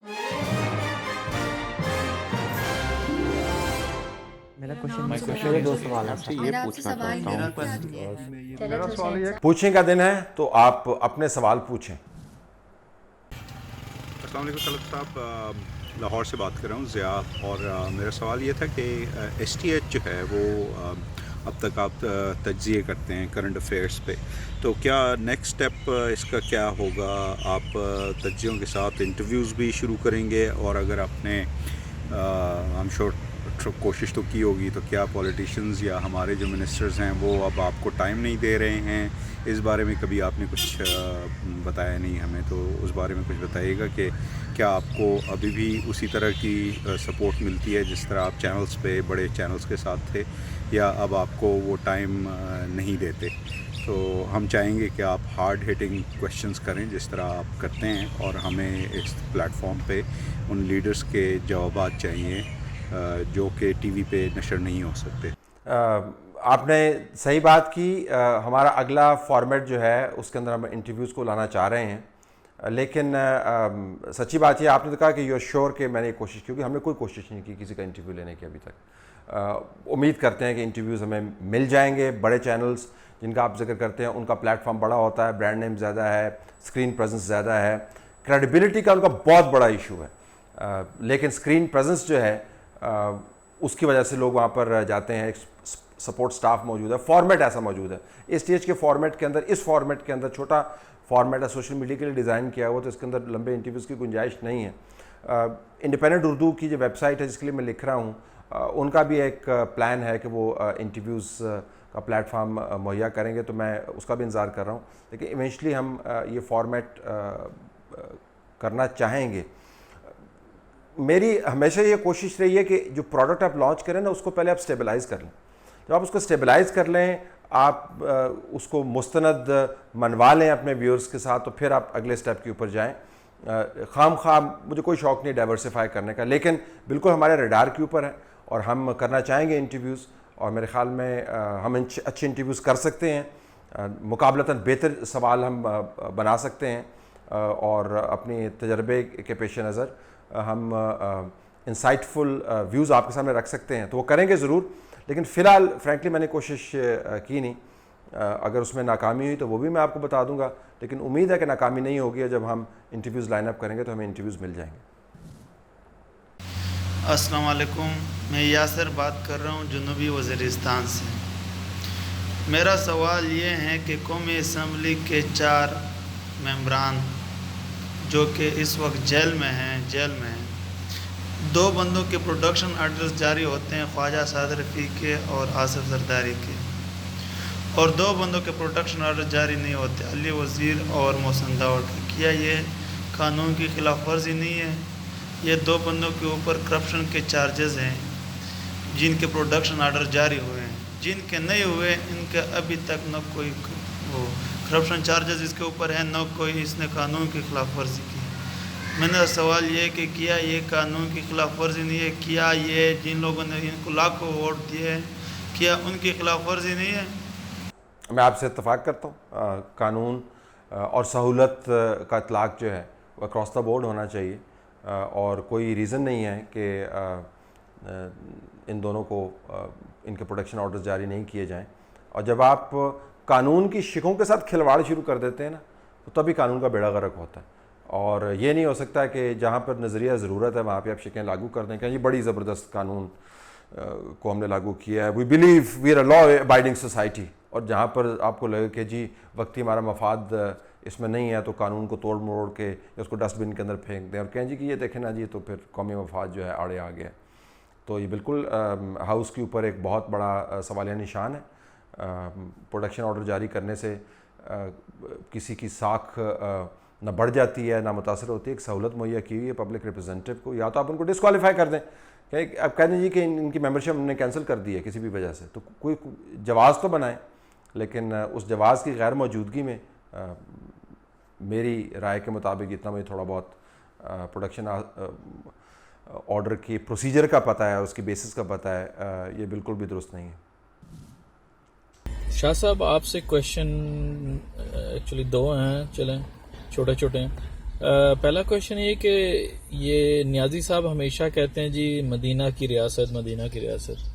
میرا دو سوال ہے. یہ پوچھنا چاہتا ہوں. پوچھنے کا دن ہے تو آپ اپنے سوال پوچھیں. السلام علیکم طلعت صاحب، لاہور سے بات کر رہا ہوں، ضیاء. اور میرا سوال یہ تھا کہ ایس ٹی ایچ جو ہے وہ اب تک آپ تجزیے کرتے ہیں کرنٹ افیئرس پہ، تو کیا نیکسٹ اسٹیپ اس کا کیا ہوگا؟ آپ تجزیوں کے ساتھ انٹرویوز بھی شروع کریں گے؟ اور اگر آپ نے ہم شور کوشش تو کی ہوگی، تو کیا پولیٹیشنز یا ہمارے جو منسٹرز ہیں وہ اب آپ کو ٹائم نہیں دے رہے ہیں؟ اس بارے میں کبھی آپ نے کچھ بتایا نہیں ہمیں، تو اس بارے میں کچھ بتائیے گا کہ کیا آپ کو ابھی بھی اسی طرح کی سپورٹ ملتی ہے جس طرح آپ چینلز پہ بڑے چینلز کے ساتھ تھے، یا اب آپ کو وہ ٹائم نہیں دیتے؟ تو ہم چاہیں گے کہ آپ ہارڈ ہٹنگ کویشچنز کریں جس طرح آپ کرتے ہیں، اور ہمیں اس پلیٹ فارم پہ ان لیڈرز کے جوابات چاہیے جو کہ ٹی وی پہ نشر نہیں ہو سکتے. آپ نے صحیح بات کی. ہمارا اگلا فارمیٹ جو ہے اس کے اندر ہم انٹرویوز کو لانا چاہ رہے ہیں، لیکن سچی بات یہ آپ نے تو کہا کہ یو آر شیور کہ میں نے کوشش کی، کہ ہم نے کوئی کوشش نہیں کی کسی کا انٹرویو لینے کی ابھی تک. امید کرتے ہیں کہ انٹرویوز ہمیں مل جائیں گے. بڑے چینلز جن کا آپ ذکر کرتے ہیں ان کا پلیٹ فارم بڑا ہوتا ہے، برانڈ نیم زیادہ ہے، اسکرین پریزنس زیادہ ہے، کریڈیبلٹی کا ان کا بہت بڑا ایشو ہے. لیکن اسکرین پریزنس جو ہے اس کی وجہ سے لوگ وہاں پر جاتے ہیں. ایک سپورٹ سٹاف موجود ہے، فارمیٹ ایسا موجود ہے. اس اسٹیج کے فارمیٹ کے اندر، اس فارمیٹ کے اندر چھوٹا فارمیٹ ہے، سوشل میڈیا کے لیے ڈیزائن کیا ہوا، تو اس کے اندر لمبے انٹرویوز کی گنجائش نہیں ہے. انڈیپینڈنٹ اردو کی جو ویب سائٹ ہے جس کے لیے میں لکھ رہا ہوں، ان کا بھی ایک پلان ہے کہ وہ انٹرویوز کا پلیٹ فارم مہیا کریں گے، تو میں اس کا بھی انتظار کر رہا ہوں. لیکن ایونچولی ہم یہ فارمیٹ کرنا چاہیں گے. میری ہمیشہ یہ کوشش رہی ہے کہ جو پروڈکٹ آپ لانچ کریں نا، اس کو پہلے آپ اسٹیبلائز کر لیں. جب آپ اس کو اسٹیبلائز کر لیں، آپ اس کو مستند منوا لیں اپنے ویورز کے ساتھ، تو پھر آپ اگلے سٹیپ کے اوپر جائیں. خام مجھے کوئی شوق نہیں ڈائیورسفائی کرنے کا، لیکن بالکل ہمارے ریڈار کے اوپر ہے اور ہم کرنا چاہیں گے انٹرویوز. اور میرے خیال میں ہم اچھے انٹرویوز کر سکتے ہیں، مقابلتاً بہتر سوال ہم بنا سکتے ہیں، اور اپنی تجربے کے پیش نظر ہم انسائٹفل ویوز آپ کے سامنے رکھ سکتے ہیں. تو وہ کریں گے ضرور، لیکن فی الحال فرینکلی میں نے کوشش کی نہیں. اگر اس میں ناکامی ہوئی تو وہ بھی میں آپ کو بتا دوں گا، لیکن امید ہے کہ ناکامی نہیں ہوگی. جب ہم انٹرویوز لائن اپ کریں گے تو ہمیں انٹرویوز مل جائیں گے. السلام علیکم، میں یاسر بات کر رہا ہوں جنوبی وزیرستان سے. میرا سوال یہ ہے کہ قومی اسمبلی کے 4 ممبران جو کہ اس وقت جیل میں ہیں، 2 بندوں کے پروڈکشن آرڈرز جاری ہوتے ہیں، خواجہ سعد رفیق کے اور آصف زرداری کے، اور 2 بندوں کے پروڈکشن آرڈر جاری نہیں ہوتے، علی وزیر اور محسن داوڑ کے. کیا یہ قانون کی خلاف ورزی نہیں ہے؟ یہ 2 بندوں کے اوپر کرپشن کے چارجز ہیں جن کے پروڈکشن آرڈر جاری ہوئے ہیں، جن کے نہیں ہوئے ان کے ابھی تک نہ کوئی وہ کرپشن چارجز اس کے اوپر ہیں، نہ کوئی اس نے قانون کی خلاف ورزی کی. میرا سوال یہ ہے کہ کیا یہ قانون کی خلاف ورزی نہیں ہے؟ کیا یہ جن لوگوں نے ان کو لاکھوں ووٹ دیے ہیں، کیا ان کی خلاف ورزی نہیں ہے؟ میں آپ سے اتفاق کرتا ہوں. قانون اور سہولت کا اطلاق جو ہے وہ اکراس دا بورڈ ہونا چاہیے، اور کوئی ریزن نہیں ہے کہ ان دونوں کو ان کے پروڈکشن آرڈرز جاری نہیں کیے جائیں. اور جب آپ قانون کی شقوں کے ساتھ کھلواڑ شروع کر دیتے ہیں نا، تو تبھی قانون کا بیڑا غرق ہوتا ہے. اور یہ نہیں ہو سکتا کہ جہاں پر نظریہ ضرورت ہے وہاں پہ آپ شقیں لاگو کر دیں کہ یہ بڑی زبردست قانون کو ہم نے لاگو کیا ہے، we believe we are a law abiding society. اور جہاں پر آپ کو لگے کہ جی وقتی ہمارا مفاد اس میں نہیں ہے، تو قانون کو توڑ موڑ کے یا اس کو ڈسٹ بن کے اندر پھینک دیں اور کہیں جی کہ یہ دیکھیں نا جی، تو پھر قومی مفاد جو ہے آڑے آ گیا. تو یہ بالکل ہاؤس کے اوپر ایک بہت بڑا سوالیہ نشان ہے. پروڈکشن آرڈر جاری کرنے سے کسی کی ساکھ نہ بڑھ جاتی ہے نہ متاثر ہوتی ہے. ایک سہولت مہیا کی ہوئی ہے پبلک ریپرزینٹیو کو، یا تو آپ ان کو ڈسکوالیفائی کر دیں کہ اب کہہ دیں جی کہ ان کی ممبرشپ ہم نے کینسل کر دی ہے کسی بھی وجہ سے، تو کوئی جواز تو بنائیں. لیکن اس جواز کی غیر موجودگی میں میری رائے کے مطابق اتنا مجھے تھوڑا بہت پروڈکشن آرڈر کی پروسیجر کا پتہ ہے، اس کی بیسس کا پتہ ہے، یہ بالکل بھی درست نہیں ہے. شاہ صاحب آپ سے کویشچن ایکچولی 2 ہیں، چلیں چھوٹے چھوٹے ہیں. پہلا کوشچن یہ کہ یہ نیازی صاحب ہمیشہ کہتے ہیں جی مدینہ کی ریاست، مدینہ کی ریاست.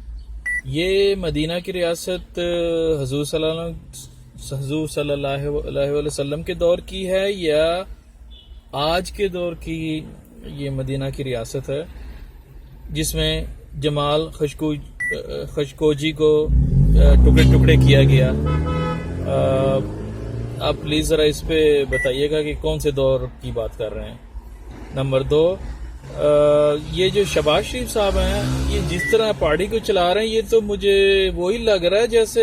یہ مدینہ کی ریاست حضور صلی اللہ علیہ وسلم کے دور کی ہے یا آج کے دور کی یہ مدینہ کی ریاست ہے جس میں جمال خشکوجی کو ٹکڑے ٹکڑے کیا گیا؟ آپ پلیز ذرا اس پہ بتائیے گا کہ کون سے دور کی بات کر رہے ہیں. نمبر 2، یہ جو شہباز شریف صاحب ہیں یہ جس طرح پارٹی کو چلا رہے ہیں یہ تو مجھے وہی لگ رہا ہے جیسے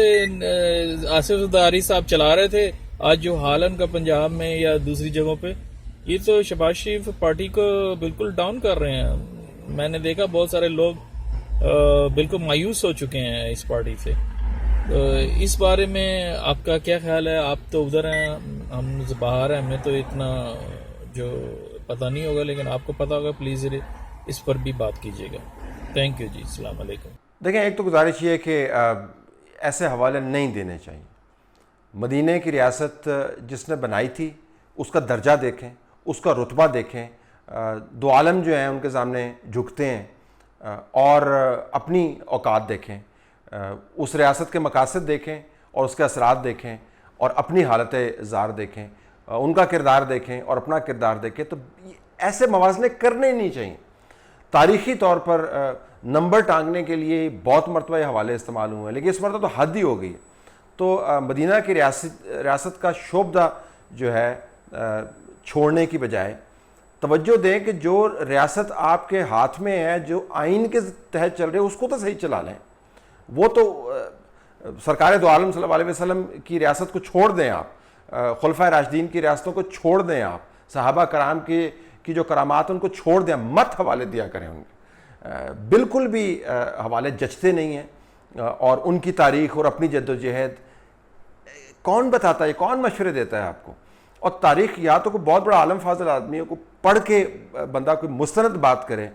آصف زرداری صاحب چلا رہے تھے. آج جو حال ہے ان کا پنجاب میں یا دوسری جگہوں پہ، یہ تو شہباز شریف پارٹی کو بالکل ڈاؤن کر رہے ہیں. میں نے دیکھا بہت سارے لوگ بالکل مایوس ہو چکے ہیں اس پارٹی سے. اس بارے میں آپ کا کیا خیال ہے؟ آپ تو ادھر ہیں، ہم باہر ہیں، ہمیں تو اتنا جو پتہ نہیں ہوگا، لیکن آپ کو پتہ ہوگا. پلیز اس پر بھی بات کیجیے گا. تھینک یو جی، السلام علیکم. دیکھیں، ایک تو گزارش یہ ہے کہ ایسے حوالے نہیں دینے چاہیے. مدینہ کی ریاست جس نے بنائی تھی اس کا درجہ دیکھیں، اس کا رتبہ دیکھیں. دو عالم جو ہیں ان کے سامنے جھکتے ہیں اور اپنی اوقات دیکھیں، اس ریاست کے مقاصد دیکھیں اور اس کے اثرات دیکھیں اور اپنی حالت زار دیکھیں، ان کا کردار دیکھیں اور اپنا کردار دیکھیں. تو ایسے موازنے کرنے نہیں چاہیے. تاریخی طور پر نمبر ٹانگنے کے لیے بہت مرتبہ یہ حوالے استعمال ہوئے ہیں، لیکن اس مرتبہ تو حد ہی ہو گئی ہے. تو مدینہ کی ریاست کا شعبہ جو ہے چھوڑنے کی بجائے توجہ دیں کہ جو ریاست آپ کے ہاتھ میں ہے، جو آئین کے تحت چل رہے اس کو تو صحیح چلا لیں. وہ تو سرکار دو عالم صلی اللہ علیہ وسلم کی ریاست کو چھوڑ دیں، آپ خلفائے راشدین کی ریاستوں کو چھوڑ دیں، آپ صحابہ کرام کی جو کرامات ان کو چھوڑ دیں، مت حوالے دیا کریں. ان کے بالکل بھی حوالے جچتے نہیں ہیں. اور ان کی تاریخ اور اپنی جد و جہد کون بتاتا ہے، کون مشورے دیتا ہے آپ کو؟ اور تاریخ یا تو کوئی بہت بڑا عالم فاضل آدمی کو پڑھ کے بندہ کوئی مستند بات کرے.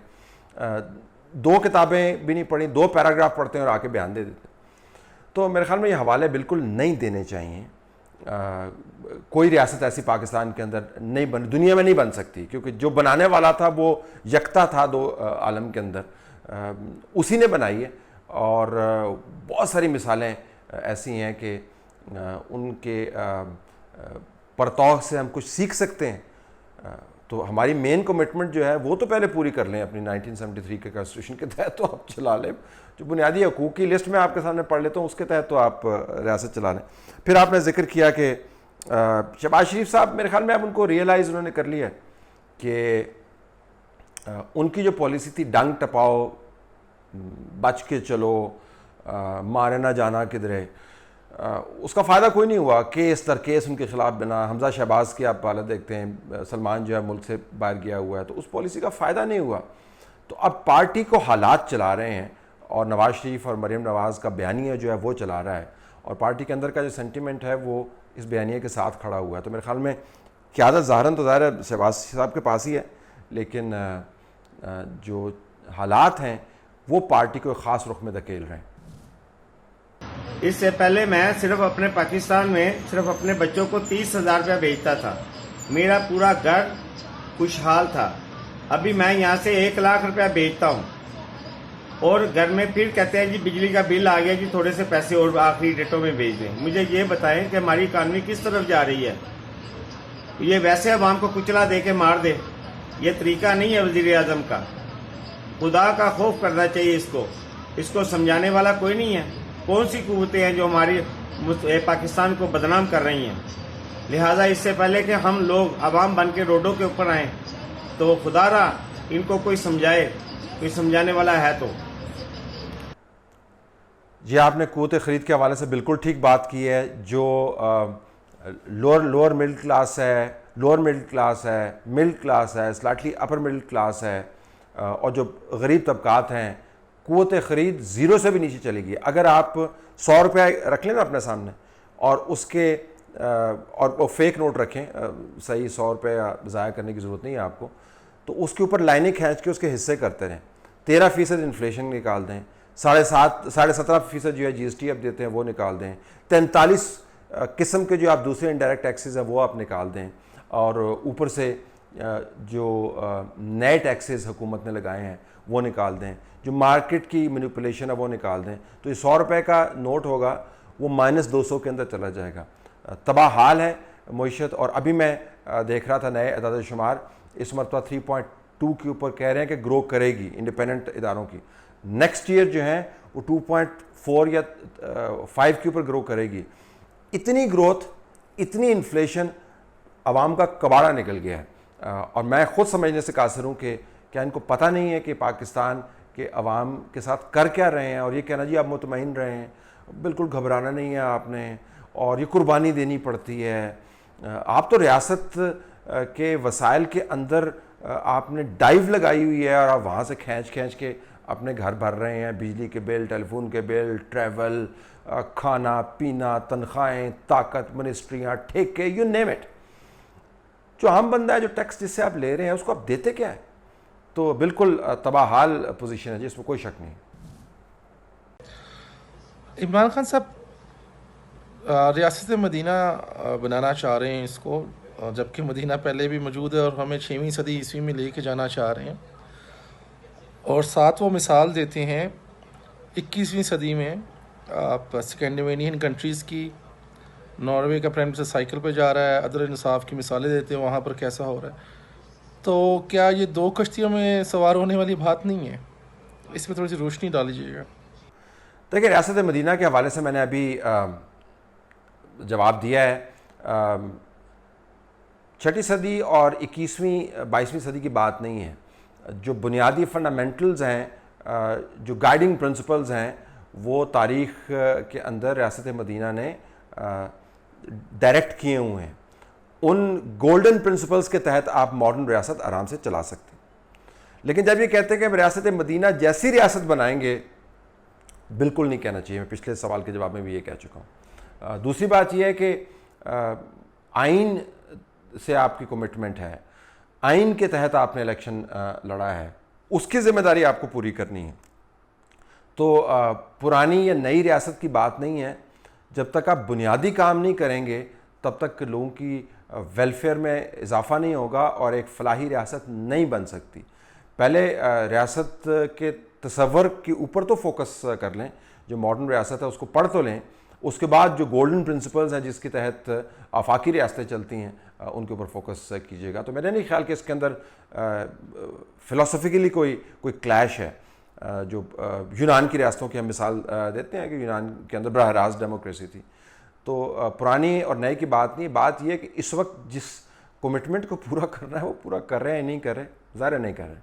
2 کتابیں بھی نہیں پڑھی، 2 پیراگراف پڑھتے ہیں اور آ کے بیان دے دیتے ہیں. تو میرے خیال میں یہ حوالے بالکل نہیں دینے چاہیے. کوئی ریاست ایسی پاکستان کے اندر نہیں دنیا میں نہیں بن سکتی، کیونکہ جو بنانے والا تھا وہ یکتا تھا 2 عالم کے اندر، اسی نے بنائی ہے. اور بہت ساری مثالیں ایسی ہیں کہ ان کے پرتوخ سے ہم کچھ سیکھ سکتے ہیں. تو ہماری مین کمٹمنٹ جو ہے وہ تو پہلے پوری کر لیں اپنی 1973 کے کانسٹیٹیوشن کے تحت. تو آپ چلا لیں، جو بنیادی حقوق کی لسٹ میں آپ کے سامنے پڑھ لیتا ہوں اس کے تحت تو آپ ریاست چلا لیں. پھر آپ نے ذکر کیا کہ شہباز شریف صاحب، میرے خیال میں اب ان کو ریئلائز انہوں نے کر لیا کہ ان کی جو پالیسی تھی ڈنگ ٹپاؤ، بچ کے چلو، مارے نہ جانا کدھرے، اس کا فائدہ کوئی نہیں ہوا. کیس در کیس ان کے خلاف بنا. حمزہ شہباز کی آپ حالت دیکھتے ہیں، سلمان جو ہے ملک سے باہر گیا ہوا ہے، تو اس پالیسی کا فائدہ نہیں ہوا. تو اب پارٹی کو حالات چلا رہے ہیں اور نواز شریف اور مریم نواز کا بیانیہ جو ہے وہ چلا رہا ہے، اور پارٹی کے اندر کا جو سینٹیمنٹ ہے وہ اس بیانیے کے ساتھ کھڑا ہوا ہے. تو میرے خیال میں قیادت ظاہراً تو ظاہر ہے شہباز صاحب کے پاس ہی ہے، لیکن جو حالات ہیں وہ پارٹی کو ایک خاص رخ میں دھکیل رہے ہیں. اس سے پہلے میں صرف اپنے پاکستان میں صرف اپنے بچوں کو 30,000 روپیہ بھیجتا تھا. میرا پورا گھر خوشحال تھا. ابھی میں یہاں سے 1 لاکھ روپیہ بھیجتا ہوں اور گھر میں پھر کہتے ہیں جی بجلی کا بل آ گیا جی، تھوڑے سے پیسے اور آخری ڈیٹوں میں بھیج دیں. مجھے یہ بتائیں کہ ہماری اکانومی کس طرف جا رہی ہے؟ یہ ویسے عوام کو کچلا دے کے مار دے، یہ طریقہ نہیں ہے وزیر اعظم کا. خدا کا خوف کرنا چاہیے اس کو سمجھانے والا کوئی نہیں ہے. کون سی قوتیں ہیں جو ہماری پاکستان کو بدنام کر رہی ہیں؟ لہٰذا اس سے پہلے کہ ہم لوگ عوام بن کے روڈوں کے اوپر آئیں تو خدا را ان کو کوئی سمجھائے، کوئی سمجھانے والا ہے تو. جی، آپ نے قوت خرید کے حوالے سے بالکل ٹھیک بات کی ہے. جو لوور مڈل کلاس ہے، مڈل کلاس ہے، سلائٹلی اپر مڈل کلاس ہے، اور جو غریب طبقات ہیں، قوت خرید 0 سے بھی نیچے چلے گی. اگر آپ 100 روپے رکھ لیں نا اپنے سامنے اور اس کے اور فیک نوٹ رکھیں، صحیح 100 روپے ضائع کرنے کی ضرورت نہیں ہے آپ کو، تو اس کے اوپر لائنیں کھینچ کے اس کے حصے کرتے رہیں. 13% انفلیشن نکال دیں، 17.5% جو ہے جی ایس ٹی آپ دیتے ہیں وہ نکال دیں، 43 قسم کے جو آپ دوسرے انڈائریکٹ ٹیکسز ہیں وہ آپ نکال دیں، اور اوپر سے جو نئے ٹیکسز حکومت نے لگائے ہیں وہ نکال دیں, جو مارکیٹ کی مینیپولیشن ہے وہ نکال دیں, تو یہ 100 روپے کا نوٹ ہوگا وہ -200 کے اندر چلا جائے گا. تباہ حال ہے معیشت. اور ابھی میں دیکھ رہا تھا نئے اعداد و شمار, اس مرتبہ 3.2 کے اوپر کہہ رہے ہیں کہ گرو کرے گی انڈیپینڈنٹ اداروں کی. نیکسٹ ایئر جو ہیں وہ 2.4 یا 5 کے اوپر گرو کرے گی. اتنی گروتھ, اتنی انفلیشن, عوام کا کباڑہ نکل گیا ہے. اور میں خود سمجھنے سے قاصر ہوں کہ کیا ان کو پتہ نہیں ہے کہ پاکستان کے عوام کے ساتھ کر کیا رہے ہیں, اور یہ کہنا جی آپ مطمئن رہے ہیں, بالکل گھبرانا نہیں ہے آپ نے, اور یہ قربانی دینی پڑتی ہے. آپ تو ریاست کے وسائل کے اندر آپ نے ڈائیو لگائی ہوئی ہے, اور آپ وہاں سے کھینچ کے اپنے گھر بھر رہے ہیں, بجلی کے بل, ٹیلی فون کے بل, ٹریول, کھانا پینا, تنخواہیں, طاقت, منسٹریاں, ٹھیکے, یو نیم اٹ. جو عام بندہ ہے, جو ٹیکس جس سے آپ لے رہے ہیں, اس کو آپ دیتے کیا ہے؟ تو بالکل تباہ حال پوزیشن ہے جی, اس میں کوئی شک نہیں. عمران خان صاحب ریاست مدینہ بنانا چاہ رہے ہیں اس کو, جبکہ مدینہ پہلے بھی موجود ہے اور ہمیں 6ویں صدی عیسوی میں لے کے جانا چاہ رہے ہیں, اور ساتھ وہ مثال دیتے ہیں 21ویں صدی میں آپ اسکینڈینیوین کنٹریز کی. ناروے کا پرائم منسٹر سائیکل پہ جا رہا ہے, عدل انصاف کی مثالیں دیتے ہیں وہاں پر کیسا ہو رہا ہے. تو کیا یہ 2 کشتیوں میں سوار ہونے والی بات نہیں ہے؟ اس میں تھوڑی سی روشنی ڈالیجیے گا. دیکھیں, ریاست مدینہ کے حوالے سے میں نے ابھی جواب دیا ہے. 6ٹی صدی اور 22ویں صدی کی بات نہیں ہے. جو بنیادی فنڈامنٹلز ہیں, جو گائیڈنگ پرنسپلز ہیں, وہ تاریخ کے اندر ریاست مدینہ نے ڈائریکٹ کیے ہوئے ہیں. ان گولڈن پرنسپلز کے تحت آپ ماڈرن ریاست آرام سے چلا سکتے ہیں. لیکن جب یہ کہتے ہیں کہ ہم ریاست مدینہ جیسی ریاست بنائیں گے, بالکل نہیں کہنا چاہیے. میں پچھلے سوال کے جواب میں بھی یہ کہہ چکا ہوں. دوسری بات یہ ہے کہ آئین سے آپ کی کمٹمنٹ ہے, آئین کے تحت آپ نے الیکشن لڑا ہے, اس کی ذمہ داری آپ کو پوری کرنی ہے. تو پرانی یا نئی ریاست کی بات نہیں ہے. جب تک آپ بنیادی کام نہیں کریں گے تب تک لوگوں کی ویلفیئر میں اضافہ نہیں ہوگا اور ایک فلاحی ریاست نہیں بن سکتی. پہلے ریاست کے تصور کے اوپر تو فوکس کر لیں, جو ماڈرن ریاست ہے اس کو پڑھ تو لیں, اس کے بعد جو گولڈن پرنسپلز ہیں جس کے تحت آفاقی ریاستیں چلتی ہیں ان کے اوپر فوکس کیجیے گا. تو میرا نہیں خیال کہ اس کے اندر فلاسفیکلی کوئی کلیش ہے. جو یونان کی ریاستوں کی ہم مثال دیتے ہیں کہ یونان کے اندر براہ راست ڈیموکریسی تھی. تو پرانی اور نئے کی بات نہیں, بات یہ ہے کہ اس وقت جس کمٹمنٹ کو پورا کرنا ہے وہ پورا کر رہے ہیں, نہیں کر رہے, ظاہر نہیں کر رہے.